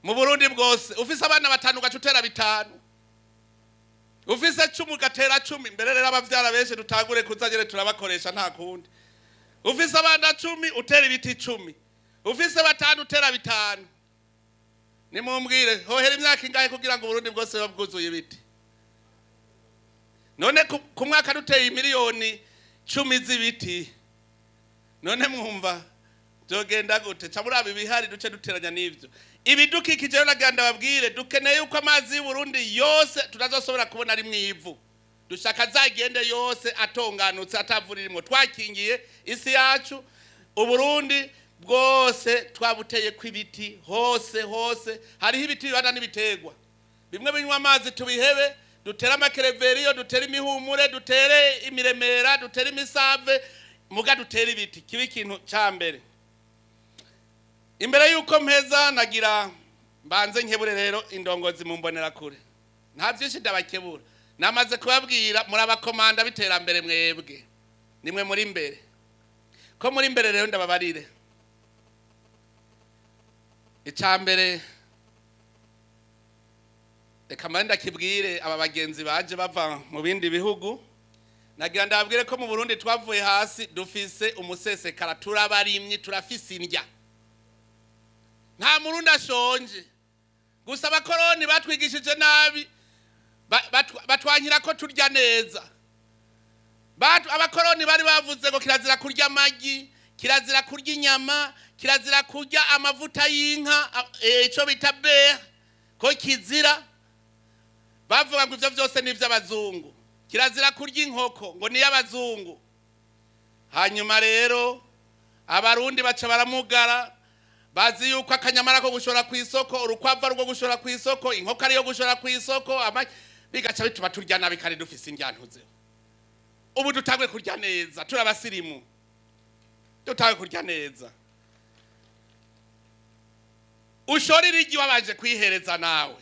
mu Burundi bwose. Ufise abana 5 ugacutera 5, ufise 10 ugatera 10. Mbere rero abavyara benshi dutangure kuzagere turabakoresha nta kundi. Ufise abana 10 utera ibiti 10, ufise 5 utera 5. Nimumbwire hohera imyaka ingahe kugira ngo Burundi bwose babwuzuye ibiti? None ku mwaka duteye miliyoni 10 z'ibiti. None mwumva byogenda gute? Camuraba ibihari duce duteranya n'ivyo. Ibidukikije rero naganda babwire dukeneye uko amazi y'u Burundi yose tutazosobora kubona ari mwivu. Dushaka zagende yose atonganutse atavuririmo. Twakingiye isi yacu Uburundi bwose twabuteye kw'ibiti hose hariho ibiti bibana n'ibitegwa. Bimwe binywa amazi tubihebe, dutera amakereveriyo, dutera imihumure, dutere imiremera, dutera imisave, muga dutera ibiti. Kibi ikintu cyambere. Imbere yuko mpeza nagira mbanze nkebure rero indongozi mu mbonera kure. Nta byinshi ndabakebura. Namaze kubabwira muri abakomanda biterambere mwebwe. Nimwe muri imbere. Ko muri imbere rero ndababarire. Icambere reka manda kibwire aba bagenzi baje bava mu bindi bihugu. Nagira ndababwire ko mu Burundi twavuye hasi dufise umusesekara, turabarimye, turafise indya. Nta Murundi ashonje. Gusa abakoroni batwigishije nabi, batwankira ko turya neza. Abakoroni bari bavuze ngo kirazira kurya amagi, kirazira kurya inyama, kirazira kurya amavuta y'inka, ico bita beurre, ko kizira. Bavuga ngo ivyo vyose ni ivy'abazungu. Kirazira kurya inkoko ngo ni y'abazungu. Hanyuma rero abarundi baca baramugara, bazi yuko akanyamara ko gushora ku isoko, urukwava rwo gushora ku isoko, inkoko ariyo gushora ku isoko, bigaca bituma turya nabi kandi dufise indyantuze. Ubu dutangwe kurya neza, turabasirimu. Dutangwe kurya neza. Ushora irigi wabaje kwihereza nawe.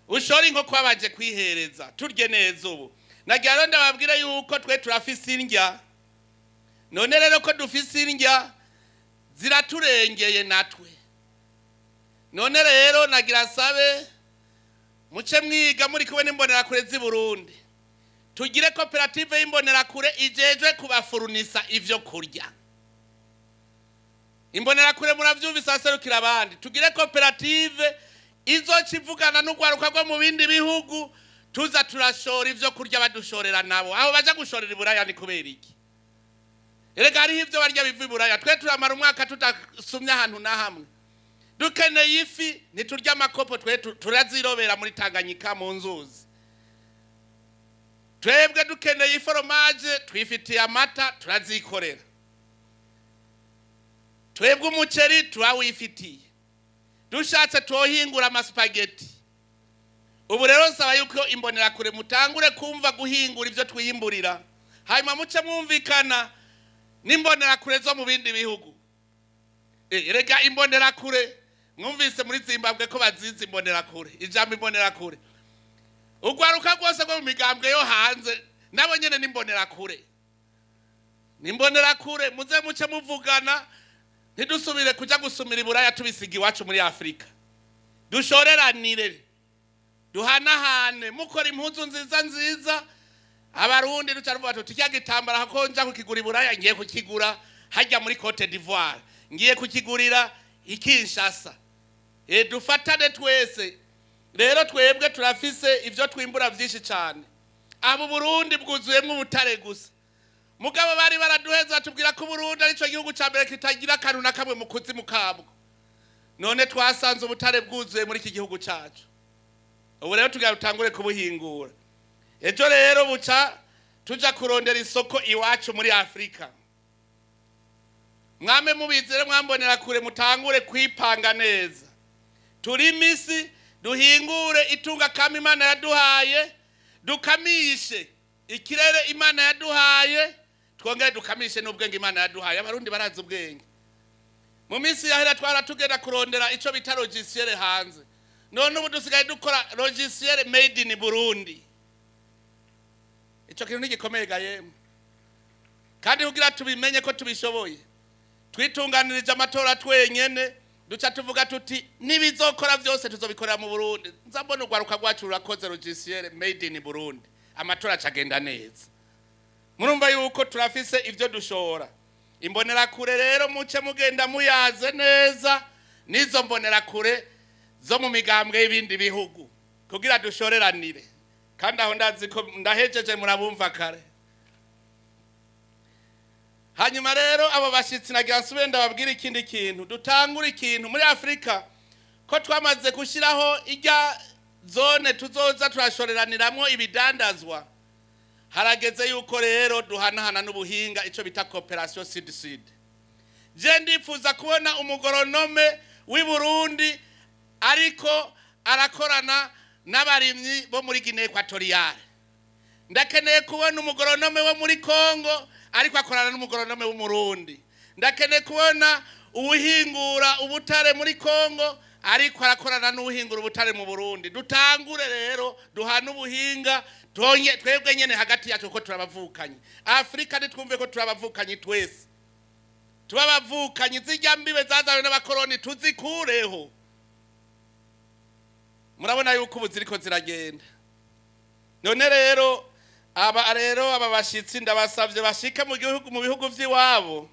Ushora inkoko wabaje kwihereza, turye neza ubu. Nagira rero ndababwira yuko twe turafise indya. None rero ko dufise indya ziraturengeye natwe. None rero nagira sabe muce mwiga muri kumwe n'imbonera kure z'i Burundi. Tugire koperative y'imbonera kure ijejwe kubafurunisa ivyo kurya. Imbonera kure muravyumvisa aserukira abandi. Tugire koperative izocivugana n'ugwaruka rwo mu bindi bihugu, tuza turashora ivyo kurya badushorera nabo. Aho baja gushorera iburaya ni kubera iki? Erega hariho ivyo barya biva iburaya. Twe turamara umwaka tudasumye ahantu na hamwe. Dukeneye ifi ntiturya amakopo, twe turazirobera muri Tanganyika mu nzuzi. Twebwe dukeneye iforomaje, twifitiye amata, turazikorera. Twebwe umuceri turawifitiye. Dushatse twohingura amaspaghetti. Ubu rero nsaba yuko imbonera kure mutangure kumva guhingura ivyo twiyimburira. Hanyuma muce mwumvikana n'imbonera kure zo mu bindi bihugu. Erega imbonera kure mwumvise muri Zimbabwe ko bazizi imbonera kure. Ijambo imbonera kure. Ugwaruka rwose rwo mu migambwe yo hanze nabo nyene n'imbonera kure. N'imbonera kure muze muce muvugana, ntidusubire kuja gusumira iburaya tubisiga iwacu muri Afrika. Dushoreranire, duhanahane, mukora impuzu nziza. Abarundi rucaruvuga tuti kya gitambara hakonja kukigura iburaya ngiye kukigura hajya muri Cote d'Ivoire, ngiye kukigurira ikinshasa. Dufatane twese. Rero twebwe turafise ivyo twimbura vyinshi cyane. Abo Burundi bwuzuyemwo ubutare gusa. Mugabo bari baraduheza tubwira ko Burundi arico gihugu ca mbere kitagira kantu na kamwe mu kuzimu kabwo. None twasanze ubutare bwuzuye muri iki gihugu cacu. Ubu rero tugira utangure kubuhingura. Ejo rero buca tuja kurondera isoko iwacu muri Afrika. Mwame mubizere mwambonera kure mutangure kwipanga neza. Turi misi duhingure itunga kama Imana yaduhaye, dukamishe ikirere Imana yaduhaye, twongere dukamishe n'ubwenge Imana yaduhaye. Abarundi barazi ubwenge. Mu minsi yahera twaratugenda kurondera ico bita logiciel hanze, none ubu dusigaye dukora logiciel made in Burundi. Ico kintu nigikomeye gayemwe, kandi kugira tubimenye ko tubishoboye, twitunganirije amatora twenyene, duca tuvuga tuti nibizokora byose tuzobikorera mu Burundi. Nzabona ugwaruka rwacu rurakoze logiciel made in Burundi, amatora acagenda neza. Murumva yuko turafise ivyo dushora. Imbonera kure rero muce mugenda muyaze neza nizo mbonera kure zo mu migambwe y'ibindi bihugu kugira dushoreranire, kandi aho ndazi ko ndahejeje murabumva kare. Hanyuma rero abo bashitsi nagira nsubire ndababwira ikindi kintu, dutangura ikintu muri Afrika ko twamaze gushiraho irya zone tuzoza turashoreraniramwo ibidandazwa. Harageze yuko rero duhanahana n'ubuhinga, ico bita cooperation sud-sud. Je ndifuza kubona umugoronome w'i Burundi ariko arakorana n'abarimyi bo muri Guinea Equatoriale. Ndakeneye kubona umugoronome wo muri Congo ariko akorana n'umugoronome w'umurundi. Ndakeneye kubona ubuhingura ubutare muri Congo ariko arakorana n'ubuhingura ubutare mu Burundi. Dutangure rero duhana ubuhinga, twebwe nyene hagati yacu ko turabavukanye. Afrika nitwumve ko turabavukanye twese. Tubabavukanye, zijya mbibe zazawe n'abakoroni tuzikureho. Murabona yuko ubu ziriko ziragenda. None rero aba bashitsi ndabasavye bashike mu bihugu vy'iwabo,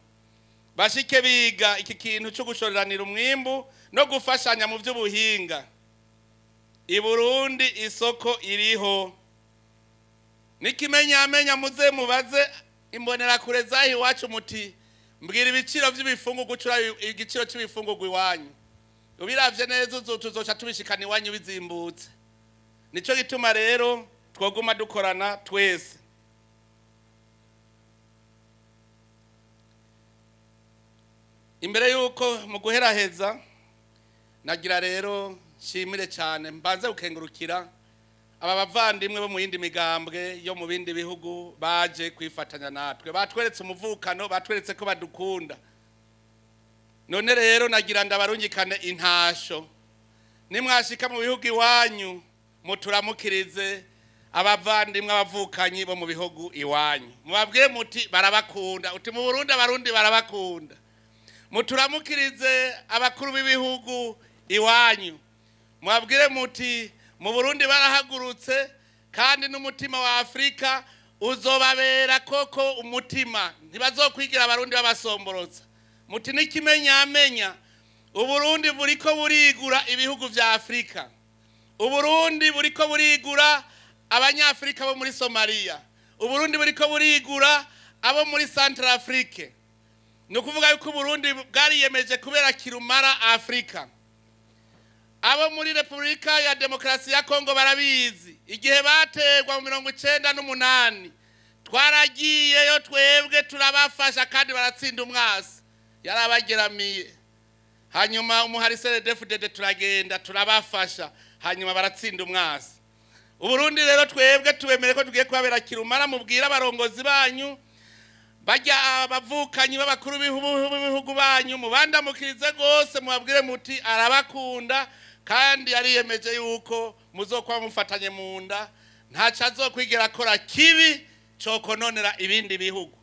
bashike biga iki kintu cyo gushoreranira umwimbu no gufashanya mu by'ubuhinga. I Burundi isoko iriho, nikimenyamenya muze mubaze imbonera kure zahi iwacu muti mbwira ibiciro by'ibifungurwa gucura igiciro cy'ibifungurwa iwanyu. Ubiravye neza tuzoca tubishikana iwanyu bizimbutse. Nico gituma rero twoguma dukorana twese. Imbere yuko mu guheraheza nagira rero shimire cyane, mbanze gukengurukira aba bavandimwe bo mu yindi migambwe yo mu bindi bihugu baje kwifatanya natwe. Batweretse umuvukano, batweretse ko badukunda. None rero nagira ndabarungikane intasho, nimwashika mu bihugu iwanyu muturamukirize abavandimwe abavukanyi bo mu bihugu iwanyu. Mubabwire muti barabakunda, uti mu Burundi abarundi barabakunda. Muturamukirize abakuru b'ibihugu iwanyu. Mubabwire muti mu Burundi barahagurutse, kandi n'umutima wa Afrika uzobabera koko umutima, ntibazokwigira abarundi babasomborotsa. Muti nikimenyamenya Uburundi buriko burigura ibihugu vya Afrika. Uburundi buriko burigura abanyafrika bo muri Somalia. Uburundi buriko burigura abo muri Central Afrique. Nukuvuga yuko Uburundi bwariyemeje kubera kirumara Afrika. Abo muri Republika ya Demokrasi ya Kongo barabizi, igihe bategwa mu 1998 twaragiyeyo twebwe turabafasha kandi baratsinda umwasi yarabageramiye. Hanyuma umuhari Cndd-Fdd turagenda turabafasha, hanyuma baratsinda umwasi. Uburundi rero twebwe tubemere ko tugiye kubabera kirumara, mubwira abarongozi banyu bajya abavukanyi b'abakuru b'ibihugu banyu mubandamukirize gose, mubabwire muti arabakunda kandi yariyemeje yuko muzokwa mufatanye mu nda, ntaca azokwigera akora kibi cyo kononera ibindi bihugu.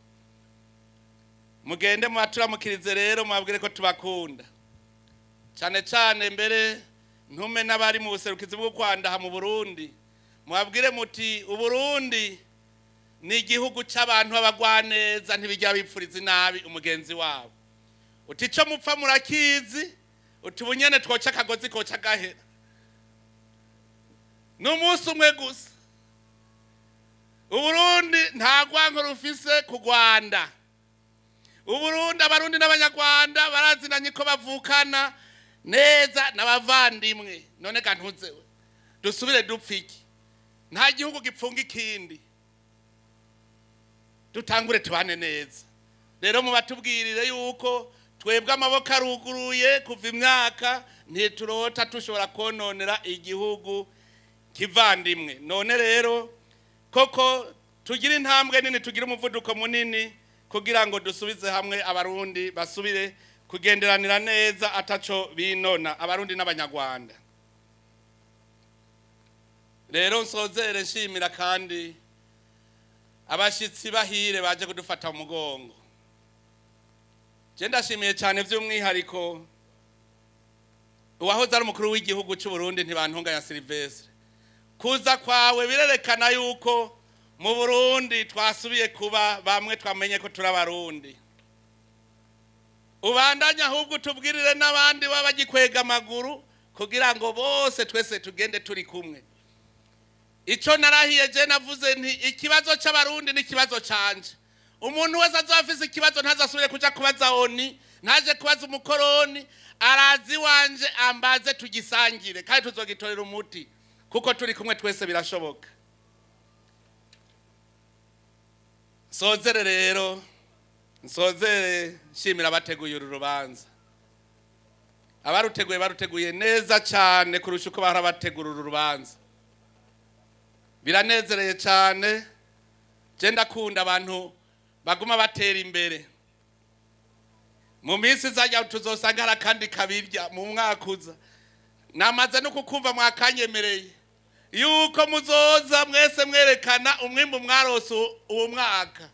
Mugende muaturamukirize rero mubabwire ko tubakunda cyane cyane. Mbere ntume n'abari mu buserukizi bwo kwandaha mu Burundi, mubabwire muti Uburundi ni igihugu cy'abantu b'abagwaneza, ntibijya bipfuriza nabi umugenzi wabo. Uti cyo mupfa murakizi, uti bunyene twoca akagozi koca gahera. N'umunsi umwe gusa Uburundi nta gwanko rufise ku Rwanda. Uburundi abarundi n'abanyarwanda barazinanye ko bavukana neza n'abavandimwe. None kantuzewe dusubire dupfiki, nta gihugu gipfunga ikindi, dutangure tubane neza. Rero mubatubwirire yuko twebwe amaboko aruguruye kuva imyaka ntiturota tushobora kononera igihugu kivandimwe. None rero koko tugire intambwe nini, tugire umuvuduko munini kugira ngo dusubize hamwe abarundi basubire kugenderanira neza ataco binona, abarundi n'abanyarwanda. Rero nsozere nshimira kandi abashitsi bahire baje kudufata mu mugongo. Je ndashimiye cyane by'umwihariko uwahoze ari umukuru w'igihugu cy'u Burundi Ntibantunganya Sylvestre. Kuza kwawe birerekana yuko mu Burundi twasubiye kuba bamwe, twamenye ko turabarundi. Ubandanya ahubwo tubwirire n'abandi babagikwega amaguru kugira ngo bose twese tugende turi kumwe. Ico narahiye je navuze nti ikibazo c'abarundi ni kibazo canje. Umuntu wese azafise ikibazo ntazasubire kuja kubaza oni, ntaje kubaza umukoroni, arazi wanje ambaze tugisangire kandi tuzogitorera umuti kuko turi kumwe twese birashoboka. Sozere rero, nsozere nshimira abateguye uru rubanza. Abaruteguye baruteguye neza cyane kurusha uko bahora bategura uru rubanza. Biranezereye cyane. Je ndakunda abantu baguma batera imbere. Mu minsi izajya tuzosanga hari akandi kabirya mu mwaka uza. Namaze no kukumva mwakanyemereye yuko muzoza mwese mwerekana umwimbu mwarose uwo mwaka.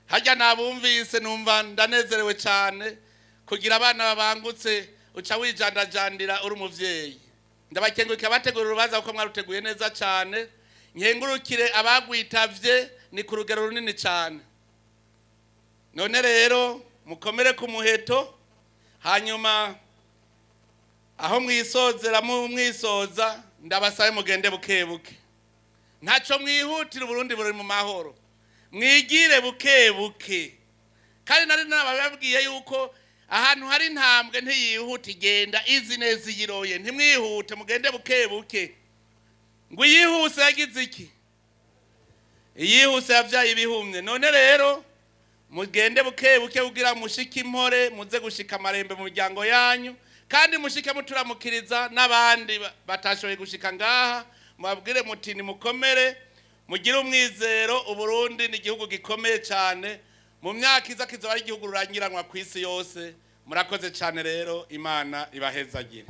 Hajya nabumvise numva ndanezerewe cyane kugira abana babangutse uca wijandajandira uri umuvyeyi. Ndabakengurukira abategura urubanza kuko mwaruteguye neza cyane. Nkengurukire abagwitavye ni ku rugero runini cyane. None rero mukomere ku muheto, hanyuma aho mwisozera mwisoza ndabasabe mugende bukebuke. Ntaco mwihutira, Burundi buri mu mahoro. Mwigire bukebuke. Kandi nari nababwiye yuko ahantu hari intambwe ntiyihuta igenda izi neza yiroye, ntimwihute mugende bukebuke. Ngo yihuse yagize iki? Yihuse yavyaye ibihumye. None rero mugende bukebuke kugira mushike impore, muze gushika amarembe mu muryango yanyu, kandi mushike muturamukiriza n'abandi batashoboye gushika ngaha. Mubabwire muti ni mukomere, mugire umwizero. Uburundi ni igihugu gikomeye cyane, mu myaka iza kizoba ari igihugu rurangiranwa ku isi yose. Murakoze cyane rero, Imana ibahezagire.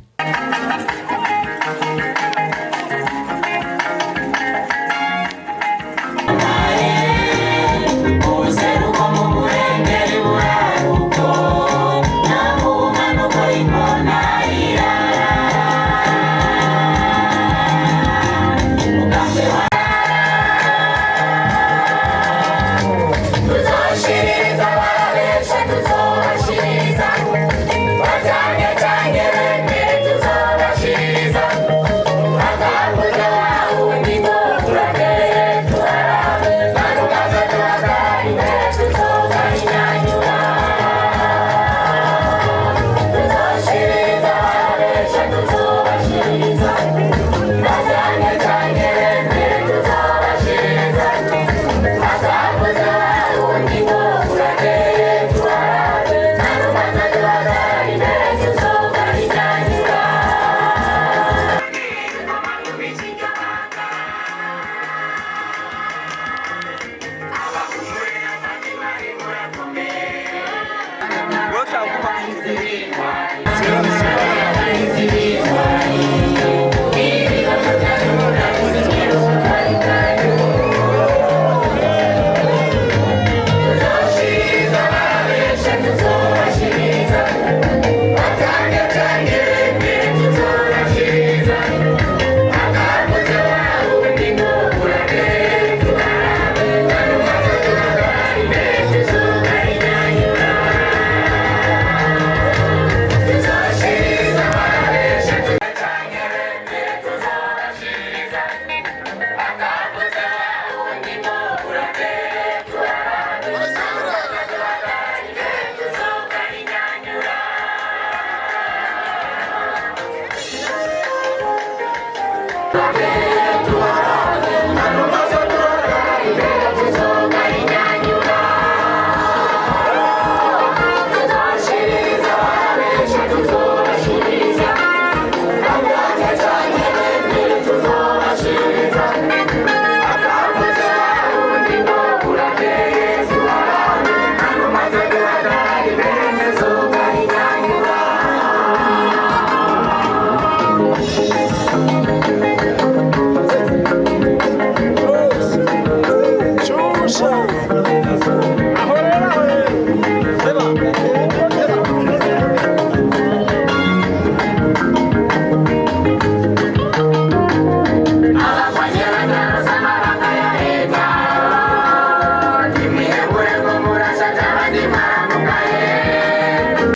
Rosa,